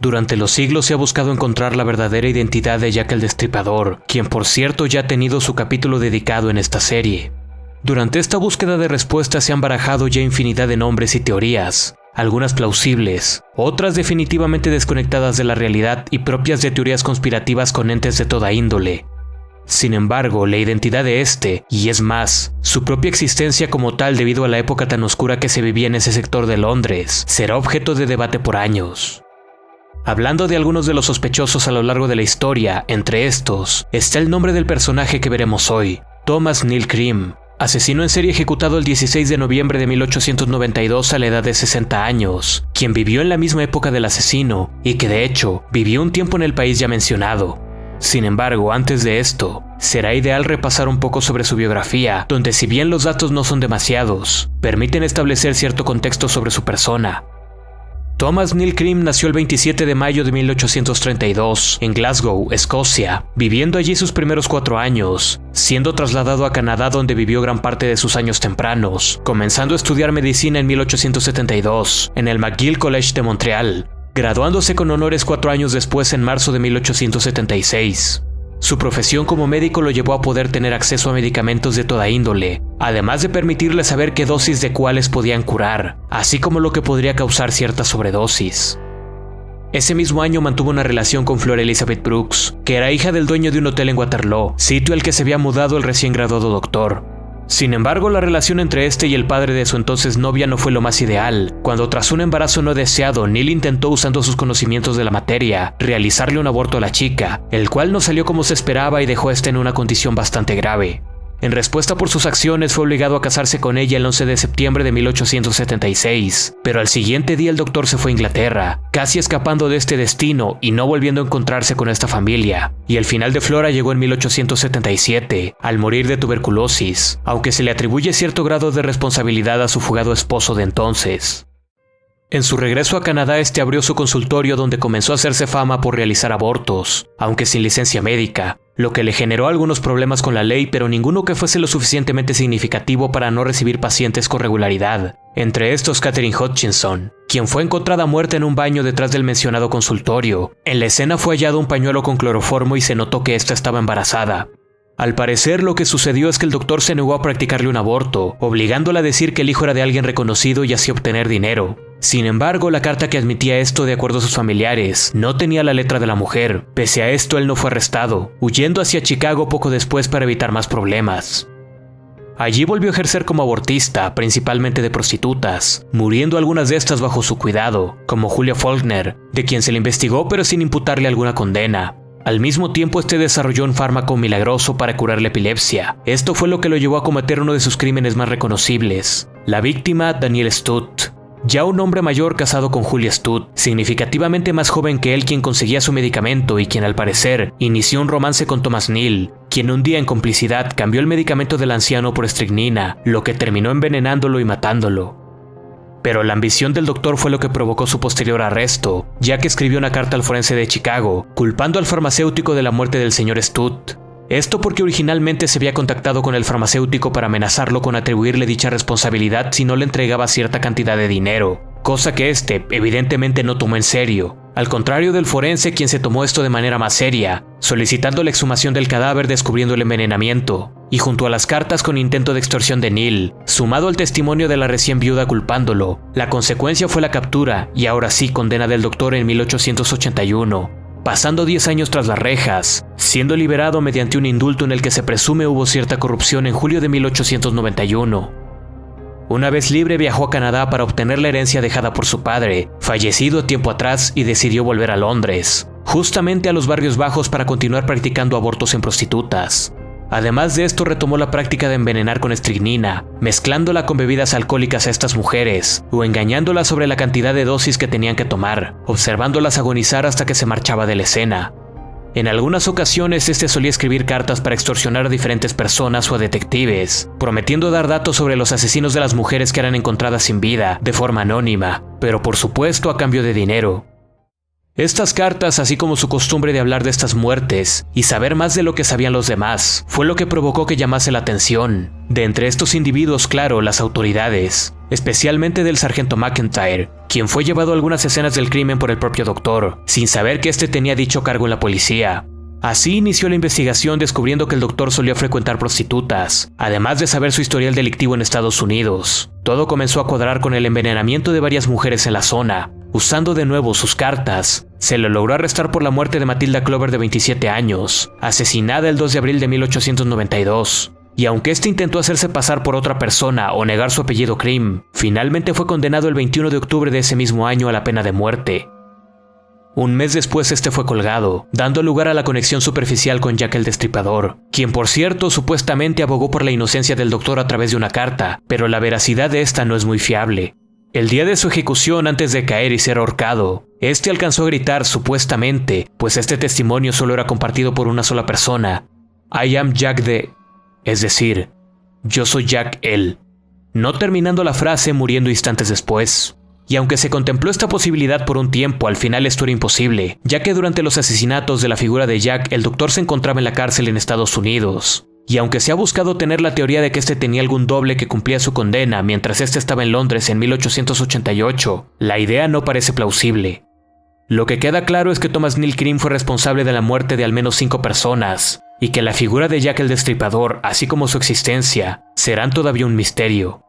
Durante los siglos se ha buscado encontrar la verdadera identidad de Jack el Destripador, quien por cierto ya ha tenido su capítulo dedicado en esta serie. Durante esta búsqueda de respuestas se han barajado ya infinidad de nombres y teorías, algunas plausibles, otras definitivamente desconectadas de la realidad y propias de teorías conspirativas con entes de toda índole. Sin embargo, la identidad de este, y es más, su propia existencia como tal debido a la época tan oscura que se vivía en ese sector de Londres, será objeto de debate por años. Hablando de algunos de los sospechosos a lo largo de la historia, entre estos, está el nombre del personaje que veremos hoy, Thomas Neil Creme, asesino en serie ejecutado el 16 de noviembre de 1892 a la edad de 60 años, quien vivió en la misma época del asesino y que de hecho vivió un tiempo en el país ya mencionado. Sin embargo, antes de esto, será ideal repasar un poco sobre su biografía, donde si bien los datos no son demasiados, permiten establecer cierto contexto sobre su persona. Thomas Neil Creme nació el 27 de mayo de 1832 en Glasgow, Escocia, viviendo allí sus primeros 4 años, siendo trasladado a Canadá donde vivió gran parte de sus años tempranos, comenzando a estudiar medicina en 1872 en el McGill College de Montreal, graduándose con honores 4 años después en marzo de 1876. Su profesión como médico lo llevó a poder tener acceso a medicamentos de toda índole, además de permitirle saber qué dosis de cuáles podían curar, así como lo que podría causar cierta sobredosis. Ese mismo año mantuvo una relación con Flora Elizabeth Brooks, que era hija del dueño de un hotel en Waterloo, sitio al que se había mudado el recién graduado doctor. Sin embargo, la relación entre este y el padre de su entonces novia no fue lo más ideal, cuando tras un embarazo no deseado, Neil intentó, usando sus conocimientos de la materia, realizarle un aborto a la chica, el cual no salió como se esperaba y dejó a esta en una condición bastante grave. En respuesta por sus acciones fue obligado a casarse con ella el 11 de septiembre de 1876, pero al siguiente día el doctor se fue a Inglaterra, casi escapando de este destino y no volviendo a encontrarse con esta familia. Y el final de Flora llegó en 1877, al morir de tuberculosis, aunque se le atribuye cierto grado de responsabilidad a su fugado esposo de entonces. En su regreso a Canadá, este abrió su consultorio donde comenzó a hacerse fama por realizar abortos, aunque sin licencia médica, lo que le generó algunos problemas con la ley, pero ninguno que fuese lo suficientemente significativo para no recibir pacientes con regularidad. Entre estos, Catherine Hutchinson, quien fue encontrada muerta en un baño detrás del mencionado consultorio. En la escena fue hallado un pañuelo con cloroformo y se notó que ésta estaba embarazada. Al parecer, lo que sucedió es que el doctor se negó a practicarle un aborto, obligándola a decir que el hijo era de alguien reconocido y así obtener dinero. Sin embargo, la carta que admitía esto, de acuerdo a sus familiares, no tenía la letra de la mujer. Pese a esto, él no fue arrestado, huyendo hacia Chicago poco después para evitar más problemas. Allí volvió a ejercer como abortista, principalmente de prostitutas, muriendo algunas de estas bajo su cuidado, como Julia Faulkner, de quien se le investigó pero sin imputarle alguna condena. Al mismo tiempo, este desarrolló un fármaco milagroso para curar la epilepsia. Esto fue lo que lo llevó a cometer uno de sus crímenes más reconocibles. La víctima, Daniel Stutt, ya un hombre mayor casado con Julia Stutt, significativamente más joven que él, quien conseguía su medicamento y quien al parecer inició un romance con Thomas Neil, quien un día en complicidad cambió el medicamento del anciano por estricnina, lo que terminó envenenándolo y matándolo. Pero la ambición del doctor fue lo que provocó su posterior arresto, ya que escribió una carta al forense de Chicago, culpando al farmacéutico de la muerte del señor Stutt. Esto porque originalmente se había contactado con el farmacéutico para amenazarlo con atribuirle dicha responsabilidad si no le entregaba cierta cantidad de dinero, cosa que este evidentemente no tomó en serio. Al contrario del forense, quien se tomó esto de manera más seria, solicitando la exhumación del cadáver descubriendo el envenenamiento, y junto a las cartas con intento de extorsión de Neil, sumado al testimonio de la recién viuda culpándolo, la consecuencia fue la captura y ahora sí condena del doctor en 1881, pasando 10 años tras las rejas, siendo liberado mediante un indulto en el que se presume hubo cierta corrupción en julio de 1891. Una vez libre, viajó a Canadá para obtener la herencia dejada por su padre, fallecido tiempo atrás, y decidió volver a Londres, justamente a los barrios bajos, para continuar practicando abortos en prostitutas. Además de esto, retomó la práctica de envenenar con estricnina, mezclándola con bebidas alcohólicas a estas mujeres, o engañándolas sobre la cantidad de dosis que tenían que tomar, observándolas agonizar hasta que se marchaba de la escena. En algunas ocasiones, este solía escribir cartas para extorsionar a diferentes personas o a detectives, prometiendo dar datos sobre los asesinos de las mujeres que eran encontradas sin vida, de forma anónima, pero por supuesto a cambio de dinero. Estas cartas, así como su costumbre de hablar de estas muertes y saber más de lo que sabían los demás, fue lo que provocó que llamase la atención. De entre estos individuos, claro, las autoridades, especialmente del sargento McIntyre, quien fue llevado a algunas escenas del crimen por el propio doctor, sin saber que este tenía dicho cargo en la policía. Así inició la investigación, descubriendo que el doctor solía frecuentar prostitutas, además de saber su historial delictivo en Estados Unidos. Todo comenzó a cuadrar con el envenenamiento de varias mujeres en la zona. Usando de nuevo sus cartas, se le logró arrestar por la muerte de Matilda Clover de 27 años, asesinada el 2 de abril de 1892. Y aunque este intentó hacerse pasar por otra persona o negar su apellido Cream, finalmente fue condenado el 21 de octubre de ese mismo año a la pena de muerte. Un mes después este fue colgado, dando lugar a la conexión superficial con Jack el Destripador, quien por cierto supuestamente abogó por la inocencia del doctor a través de una carta, pero la veracidad de esta no es muy fiable. El día de su ejecución, antes de caer y ser ahorcado, este alcanzó a gritar supuestamente, pues este testimonio solo era compartido por una sola persona: I am Jack the... es decir, yo soy Jack el... no terminando la frase, muriendo instantes después. Y aunque se contempló esta posibilidad por un tiempo, al final esto era imposible, ya que durante los asesinatos de la figura de Jack, el doctor se encontraba en la cárcel en Estados Unidos. Y aunque se ha buscado tener la teoría de que este tenía algún doble que cumplía su condena mientras este estaba en Londres en 1888, la idea no parece plausible. Lo que queda claro es que Thomas Neal Cream fue responsable de la muerte de al menos 5 personas, y que la figura de Jack el Destripador, así como su existencia, serán todavía un misterio.